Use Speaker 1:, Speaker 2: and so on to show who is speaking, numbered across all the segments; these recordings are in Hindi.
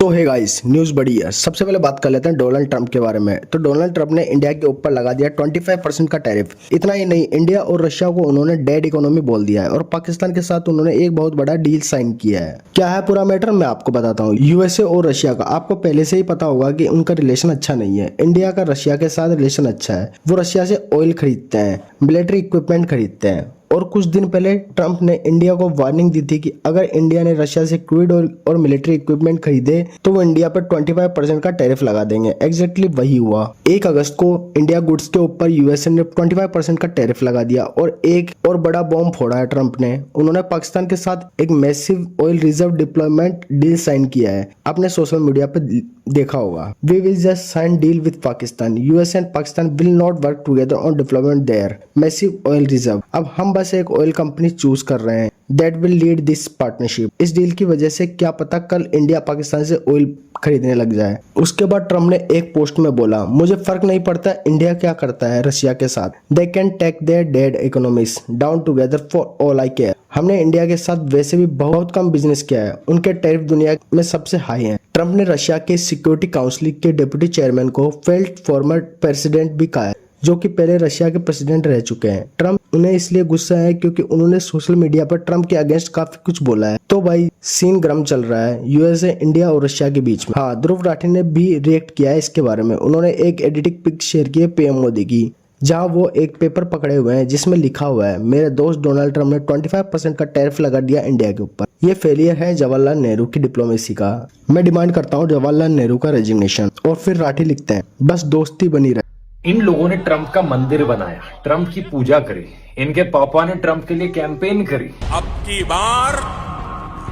Speaker 1: तो है गाइस, न्यूज़ बड़ी है। सबसे पहले बात कर लेते हैं डोनाल्ड ट्रंप के बारे में। तो डोनाल्ड ट्रंप ने इंडिया के ऊपर लगा दिया 25% का टैरिफ। इतना ही नहीं, इंडिया और रशिया को उन्होंने डेड इकोनॉमी बोल दिया है और पाकिस्तान के साथ उन्होंने एक बहुत बड़ा डील साइन किया है। क्या है पूरा मैटर, मैं आपको बताता हूँ। यूएसए और रशिया का आपको पहले से ही पता होगा कि उनका रिलेशन अच्छा नहीं है। इंडिया का रशिया के साथ रिलेशन अच्छा है। वो रशिया से ऑयल खरीदते हैं, मिलिट्री इक्विपमेंट खरीदते हैं। और कुछ दिन पहले ट्रंप ने इंडिया को वार्निंग दी थी कि अगर इंडिया ने रशिया से क्रूड ऑयल और मिलिट्री इक्विपमेंट खरीदे तो वो इंडिया पर 25% का टैरिफ लगा देंगे। एग्जैक्टली वही हुआ। 1 अगस्त को इंडिया गुड्स के ऊपर यूएसए ने 25% का टैरिफ लगा दिया और एक और बड़ा बॉम्ब फोड़ा है ट्रंप ने। उन्होंने पाकिस्तान के साथ एक massive oil reserve deployment deal sign किया है। आपने सोशल मीडिया पर देखा होगा। We will just sign deal with Pakistan. US and Pakistan will not work together on deployment their massive oil reserve. अब हम बस एक ऑयल कंपनी चूज कर रहे हैं that will lead this partnership. इस डील की वजह से क्या पता कल इंडिया पाकिस्तान से ऑयल खरीदने लग जाए। उसके बाद ट्रम्प ने एक पोस्ट में बोला, मुझे फर्क नहीं पड़ता इंडिया क्या करता है रशिया के साथ। They can take their dead economies down together for all I care. हमने इंडिया के साथ वैसे भी बहुत कम बिजनेस किया है। उनके टैरिफ दुनिया में सबसे हाई हैं। ट्रम्प ने रशिया के सिक्योरिटी काउंसिल के डिप्टी चेयरमैन को फेल्ड फॉर्मर प्रेसिडेंट भी कहा है, जो कि पहले रशिया के प्रेसिडेंट रह चुके हैं। ट्रम्प उन्हें इसलिए गुस्सा है क्योंकि उन्होंने सोशल मीडिया पर ट्रम्प के अगेंस्ट काफी कुछ बोला है। तो भाई सीन गर्म चल रहा है यूएसए, इंडिया और रशिया के बीच में। हाँ, ध्रुव राठी ने भी रिएक्ट किया है इसके बारे में। उन्होंने एक एडिटिंग पिक शेयर की है पीएम मोदी की, जहां वो एक पेपर पकड़े हुए हैं जिसमें लिखा हुआ है, मेरे दोस्त डोनाल्ड ट्रंप ने 25% का टैरिफ लगा दिया इंडिया के ऊपर। ये फेलियर है जवाहरलाल नेहरू की डिप्लोमेसी का। मैं डिमांड करता हूँ जवाहरलाल नेहरू का रेजिग्नेशन। और फिर राठी लिखते हैं, बस दोस्ती बनी रहे।
Speaker 2: इन लोगों ने ट्रंप का मंदिर बनाया, ट्रंप की पूजा करी, इनके पापा ने ट्रंप के लिए कैंपेन करी।
Speaker 3: अब की बार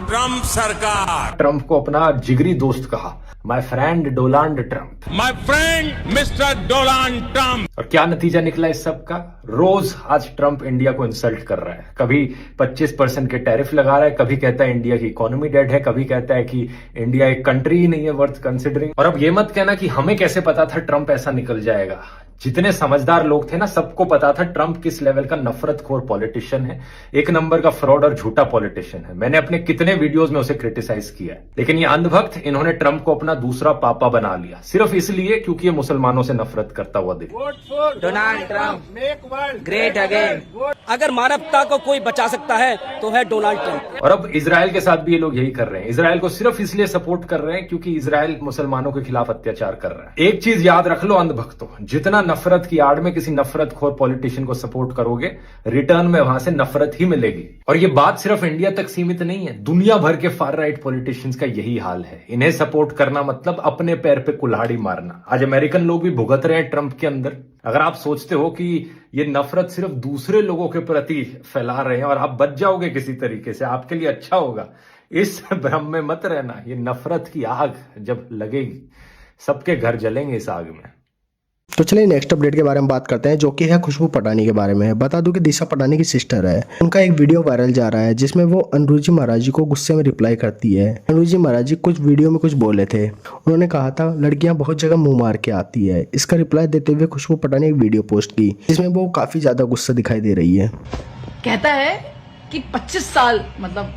Speaker 3: ट्रंप सरकार।
Speaker 2: ट्रंप को अपना जिगरी दोस्त कहा, my friend Donald Trump,
Speaker 3: my friend mister Donald Trump.
Speaker 2: और क्या नतीजा निकला इस सब का? रोज आज ट्रंप इंडिया को इंसल्ट कर रहा है। कभी 25% के टैरिफ लगा रहा है, कभी कहता है इंडिया की इकोनॉमी डेड है, कभी कहता है कि इंडिया एक कंट्री ही नहीं है वर्थ कंसिडरिंग। और अब ये मत कहना कि हमें कैसे पता था ट्रंप ऐसा निकल जाएगा। जितने समझदार लोग थे ना, सबको पता था ट्रंप किस लेवल का नफरतखोर पॉलिटिशियन है, एक नंबर का फ्रॉड और झूठा पॉलिटिशियन है। मैंने अपने कितने वीडियोस में उसे क्रिटिसाइज किया है। लेकिन ये अंधभक्त इन्होंने ट्रंप को अपना दूसरा पापा बना लिया, सिर्फ इसलिए क्योंकि ये मुसलमानों से नफरत करता हुआ दिखा।
Speaker 4: Donald Trump great again. अगर मानवता को कोई बचा सकता है तो है डोनाल्ड ट्रंप।
Speaker 2: और अब इजराइल के साथ भी ये लोग यही कर रहे हैं। इजराइल को सिर्फ इसलिए सपोर्ट कर रहे हैं क्योंकि इजराइल मुसलमानों के खिलाफ अत्याचार कर रहा है। एक चीज याद रख लो अंधभक्तों, जितना नफरत की आड़ में किसी नफरतखोर पॉलिटिशियन को सपोर्ट करोगे, रिटर्न में वहां से नफरत ही मिलेगी। और ये बात सिर्फ इंडिया तक सीमित नहीं है, दुनिया भर के फार राइट पॉलिटिशियंस का यही हाल है। इन्हें सपोर्ट करना मतलब अपने पैर पे कुल्हाड़ी मारना। आज अमेरिकन लोग भी भुगत रहे हैं ट्रंप के अंदर। अगर आप सोचते हो कि ये नफरत सिर्फ दूसरे लोगों के प्रति फैला रहे हैं और आप बच जाओगे किसी तरीके से, आपके लिए अच्छा होगा, इस भ्रम में मत रहना। ये नफरत की आग जब लगेगी, सबके घर जलेंगे इस आग में।
Speaker 1: तो चलिए नेक्स्ट अपडेट के बारे में बात करते हैं, जो कि है खुशबू पटानी के बारे में। बता दूं कि दिशा पटानी की सिस्टर है। उनका एक वीडियो वायरल जा रहा है जिसमें वो अनुरुचि महाराज जी को गुस्से में रिप्लाई करती है। अनुरुचि महाराज जी कुछ वीडियो में कुछ बोले थे। उन्होंने कहा था लड़कियां बहुत जगह मुंह मार के आती है। इसका रिप्लाई देते हुए खुशबू पटानी एक वीडियो पोस्ट की जिसमें वो काफी ज्यादा गुस्सा दिखाई दे रही है।
Speaker 5: कहता है कि 25 साल मतलब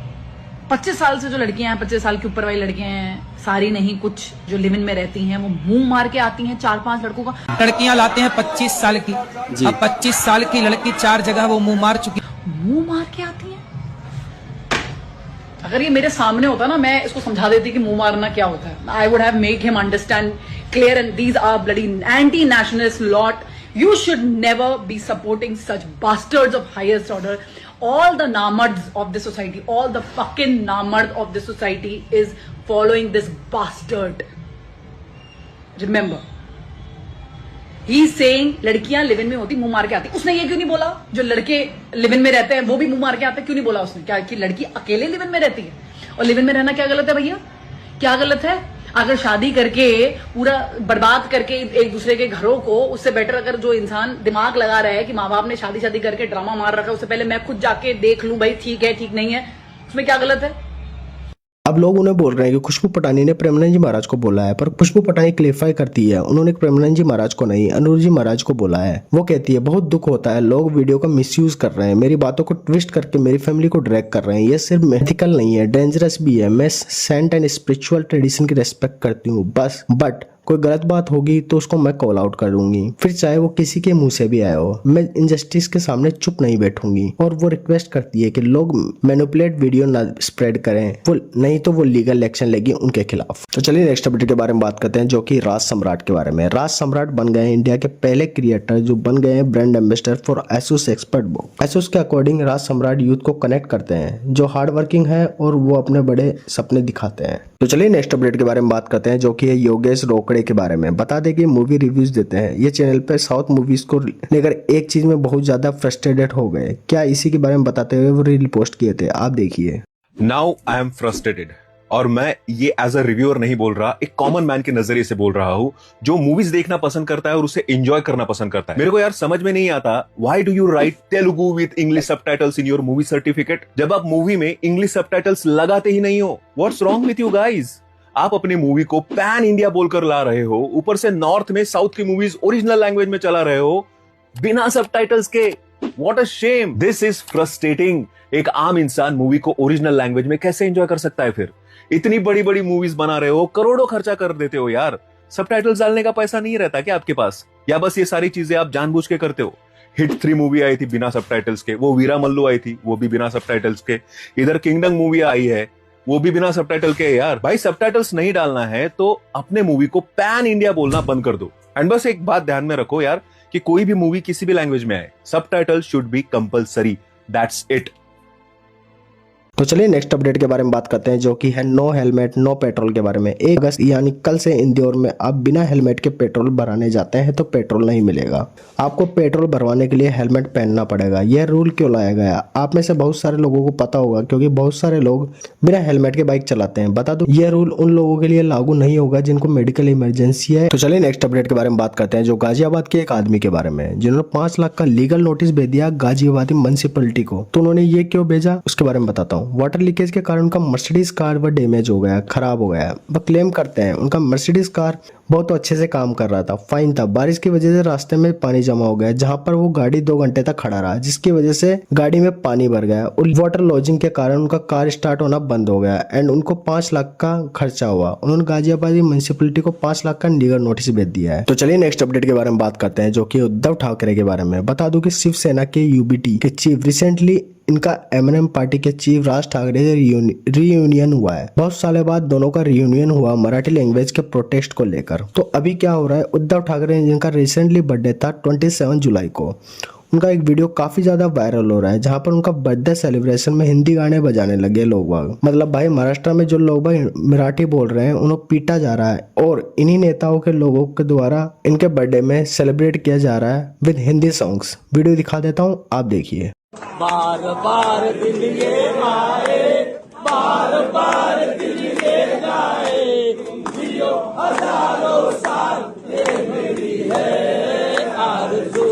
Speaker 5: 25 साल से जो लड़कियां हैं, 25 साल के ऊपर वाली लड़कियां हैं, सारी नहीं, कुछ जो लिव इन में रहती हैं, वो मुंह मार के आती हैं 4-5 लड़कों का।
Speaker 4: लड़कियां लाते हैं 25 साल की। अब 25 साल की लड़की 4 जगह वो मुंह मार चुकी।
Speaker 5: मुंह मार के आती हैं। अगर ये मेरे सामने होता ना, मैं इसको समझा देती कि मुंह मारना क्या होता है। I would have made him understand clear and these are bloody anti nationalist lot. You should never be supporting such bastards of highest order. All the namards of the society, all the fucking namards of the society is following this bastard. Remember, he's saying लड़कियां लिव इन में होती मुंह मार के आती। उसने ये क्यों नहीं बोला जो लड़के लिव इन में रहते हैं वो भी मुंह मार के आते? क्यों नहीं बोला उसने? क्या कि लड़की अकेले लिव इन में रहती है? और लिव इन में रहना क्या गलत है भैया? क्या गलत है? अगर शादी करके पूरा बर्बाद करके एक दूसरे के घरों को, उससे बेटर अगर जो इंसान दिमाग लगा रहा है कि माँ बाप ने शादी करके ड्रामा मार रखा है, उससे पहले मैं खुद जाके देख लूं भाई ठीक है ठीक नहीं है, उसमें क्या गलत है?
Speaker 1: अब लोग उन्हें बोल रहे हैं कि खुशबू पटानी ने प्रेमानंद जी महाराज को बोला है, पर खुशबू पटानी क्लेरिफाई करती है उन्होंने प्रेमानंद जी महाराज को नहीं, अनिरुद्ध जी महाराज को बोला है। वो कहती है बहुत दुख होता है, लोग वीडियो का मिसयूज कर रहे हैं, मेरी बातों को ट्विस्ट करके मेरी फैमिली को ड्रैग कर रहे हैं। ये सिर्फ एथिकल नहीं है, डेंजरस भी है। मैं सेंट एंड स्पिरिचुअल ट्रेडिशन की रेस्पेक्ट करती हूँ बस, बट कोई गलत बात होगी तो उसको मैं कॉल आउट कर दूंगी, फिर चाहे वो किसी के मुंह से भी आया हो। मैं इनजस्टिस के सामने चुप नहीं बैठूंगी। और वो रिक्वेस्ट करती है कि लोग मैनिपुलेट वीडियो ना स्प्रेड करें, वो नहीं तो वो लीगल एक्शन लेगी उनके खिलाफ। तो चलिए नेक्स्ट अपडेट के बारे में बात करते हैं, जो कि राज सम्राट के बारे में। राज सम्राट बन गए इंडिया के पहले क्रिएटर जो बन गए हैं brand ambassador for Asus expert book. Asus के अकॉर्डिंग राज सम्राट यूथ को कनेक्ट करते हैं जो हार्ड वर्किंग है और वो अपने बड़े सपने दिखाते हैं। तो चलिए नेक्स्ट अपडेट के बारे में बात करते हैं, जो कि है योगेश रोकड़े के बारे में। बता दें कि मूवी रिव्यूज देते हैं, ये चैनल पे साउथ मूवीज को लेकर एक चीज में बहुत ज्यादा फ्रस्ट्रेटेड हो गए। क्या इसी के बारे में बताते हुए वो रील पोस्ट किए थे, आप देखिए।
Speaker 6: नाउ आई एम फ्रस्ट्रेटेड, और मैं ये एज अ रिव्यूअर नहीं बोल रहा, एक कॉमन मैन के नजरिए से बोल रहा हूं जो मूवीज देखना पसंद करता है और उसे एंजॉय करना पसंद करता है। मेरे को यार समझ में नहीं आता, why do you right Telugu with English subtitles in your movie certificate, जब आप मूवी में इंग्लिश सबटाइटल्स लगाते ही नहीं हो। What's wrong with you guys? आप अपनी मूवी को पैन इंडिया बोलकर ला रहे हो, ऊपर से नॉर्थ में साउथ की मूवीज ओरिजिनल लैंग्वेज में चला रहे हो बिना सबटाइटल्स के। What a shame, this is frustrating. एक आम इंसान मूवी को ओरिजिनल लैंग्वेज में कैसे एंजॉय कर सकता है? फिर इतनी बड़ी बड़ी मूवीज बना रहे हो, करोड़ों खर्चा कर देते हो यार, सबटाइटल्स डालने का पैसा नहीं रहता क्या आपके पास? या बस ये सारी चीजें आप जानबूझ के करते हो? हिट 3 मूवी आई थी बिना सबटाइटल्स के, वो वीरा मल्लू आई थी, वो भी बिना सबटाइटल्स के। इधर किंगडम मूवी आई है, वो भी बिना सबटाइटल के। यार भाई, सबटाइटल्स नहीं डालना है तो अपने मूवी को पैन इंडिया बोलना बंद कर दो। एंड बस एक बात ध्यान में रखो यार, कि कोई भी मूवी किसी भी लैंग्वेज में आए, subtitle should be compulsory, that's it.
Speaker 1: तो चलिए नेक्स्ट अपडेट के बारे में बात करते हैं, जो कि है नो हेलमेट नो पेट्रोल के बारे में। 1 अगस्त यानी कल से इंदौर में आप बिना हेलमेट के पेट्रोल भराने जाते हैं तो पेट्रोल नहीं मिलेगा। आपको पेट्रोल भरवाने के लिए हेलमेट पहनना पड़ेगा। यह रूल क्यों लाया गया? आप में से बहुत सारे लोगों को पता होगा, क्योंकि बहुत सारे लोग बिना हेलमेट के बाइक चलाते हैं। बता दो, यह रूल उन लोगों के लिए लागू नहीं होगा जिनको मेडिकल इमरजेंसी है। तो चलिए नेक्स्ट अपडेट के बारे में बात करते हैं, जो गाजियाबाद के एक आदमी के बारे में, जिन्होंने 5 लाख का लीगल नोटिस भेज दिया गाजियाबादी म्युनिसिपैलिटी को। तो उन्होंने ये क्यों भेजा उसके बारे में बताता हूँ। वाटर लीकेज के कारण उनका मर्सिडीज कार वो डैमेज हो गया, खराब हो गया। वो क्लेम करते हैं उनका मर्सिडीज कार बहुत अच्छे से काम कर रहा था, फाइन था। बारिश की वजह से रास्ते में पानी जमा हो गया, जहां पर वो गाड़ी 2 घंटे तक खड़ा रहा, जिसकी वजह से गाड़ी में पानी भर गया और वाटर लॉजिंग के कारण उनका कार स्टार्ट होना बंद हो गया एंड उनको 5 लाख का खर्चा हुआ। उन्होंने गाजियाबाद म्युनिसिपैलिटी को 5 लाख का लीगल नोटिस भेज दिया है। तो चलिए नेक्स्ट अपडेट के बारे में बात करते हैं, जो कि उद्धव ठाकरे के बारे में। बता दूं कि शिवसेना के यूबीटी के चीफ रिसेंटली इनका एमएनएम पार्टी के चीफ राज ठाकरे से रीयूनियन हुआ है। बहुत सालों बाद दोनों का रीयूनियन हुआ मराठी लैंग्वेज के प्रोटेस्ट को लेकर। तो अभी क्या हो रहा है, उद्धव ठाकरे जिनका रिसेंटली बर्थडे था 27 जुलाई को, उनका एक वीडियो काफी ज्यादा वायरल हो रहा है, जहां पर उनका बर्थडे सेलिब्रेशन में हिंदी गाने बजाने लगे लोग बाग। मतलब भाई, महाराष्ट्र में जो लोग भाई मराठी बोल रहे हैं उन्हें पीटा जा रहा है और इन्हीं नेताओं के लोगों के द्वारा इनके बर्थडे में सेलिब्रेट किया जा रहा है विद हिंदी सॉन्ग्स। वीडियो दिखा देता हूँ, आप देखिए।
Speaker 4: बार बार दिल ये आए, बार बार दिल ये जाए, जियो हजारों साल, ये मेरी है आरज़ू।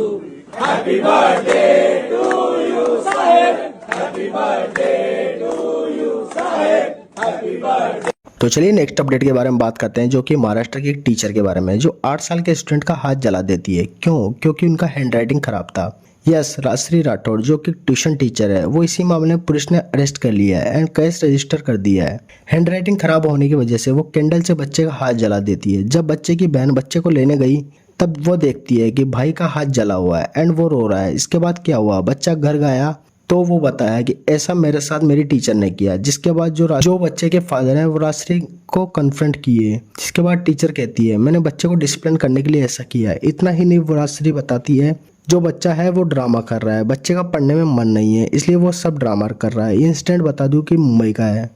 Speaker 4: हैप्पी बर्थडे टू यू साहेब, हैप्पी बर्थडे टू यू साहेब, हैप्पी बर्थडे।
Speaker 1: तो चलिए नेक्स्ट अपडेट के बारे में बात करते हैं, जो कि महाराष्ट्र की एक टीचर के बारे में, जो 8 साल के स्टूडेंट का हाथ जला देती है। क्यों? क्योंकि उनका हैंडराइटिंग खराब था। यस, राजश्री राठौड़ जो कि ट्यूशन टीचर है, वो इसी मामले में पुलिस ने अरेस्ट कर लिया है एंड केस रजिस्टर कर दिया है। हैंडराइटिंग खराब होने की वजह से वो कैंडल से बच्चे का हाथ जला देती है। जब बच्चे की बहन बच्चे को लेने गई तब वो देखती है कि भाई का हाथ जला हुआ है एंड वो रो रहा है। इसके बाद क्या हुआ, बच्चा घर गया तो वो बताया कि ऐसा मेरे साथ मेरी टीचर ने किया। जिसके बाद जो बच्चे के फादर हैं वो राजश्री को कन्फ्रंट किए। जिसके बाद टीचर कहती है मैंने बच्चे को डिसिप्लिन करने के लिए ऐसा किया है। इतना ही नहीं, वो राजश्री बताती है जो बच्चा है वो ड्रामा कर रहा है, बच्चे का पढ़ने में मन नहीं है, इसलिए वो सब ड्रामा कर रहा है। ये इंसिडेंट बता दूं कि मुंबई का है।